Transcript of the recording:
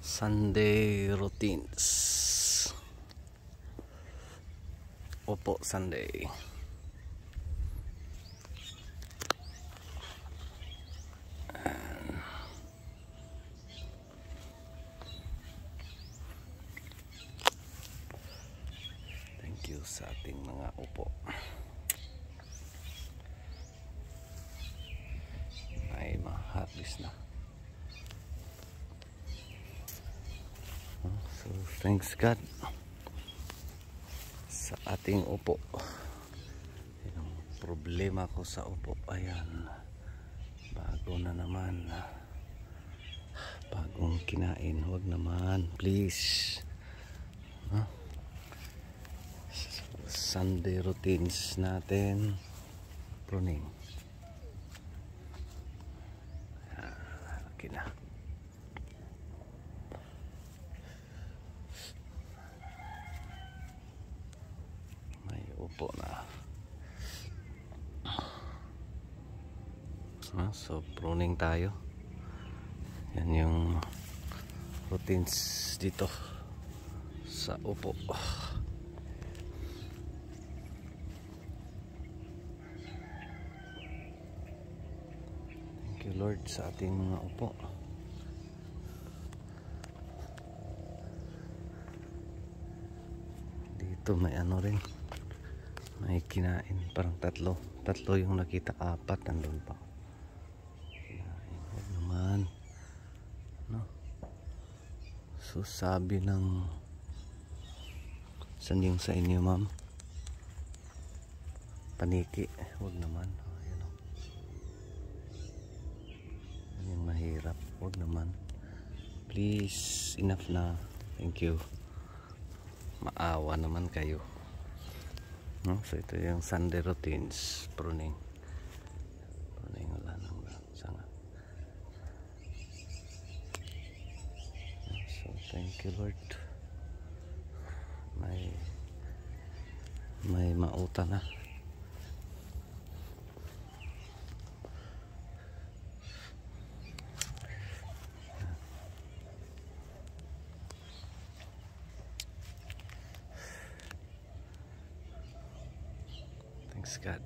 Sunday routines. Opo, Sunday. Thank you sa ating mga upo. Ay, ma-harvest na. So, thanks God sa ating upo. Yung problema ko sa upo, ayan, bago na naman, bagong kinain. Huwag naman, please. Sunday routines natin, pruning. Okay na. Upo na. So pruning tayo. Yan yung routines dito sa upo. Thank you Lord sa ating mga upo. Dito may ano rin, may kinain, parang tatlo yung nakita, apat nandun pa. Kinain, huwag naman, no? So sabi ng, saan yung sa inyo ma'am? Paniki, huwag naman. Ayun, oh. Yan yung mahirap, huwag naman. Please, enough na. Thank you. Maawa naman kayo. No? So ito yung Sunday routines, pruning. Pruning, wala nang sanga. So thank you Lord. May mauta na. Thanks God.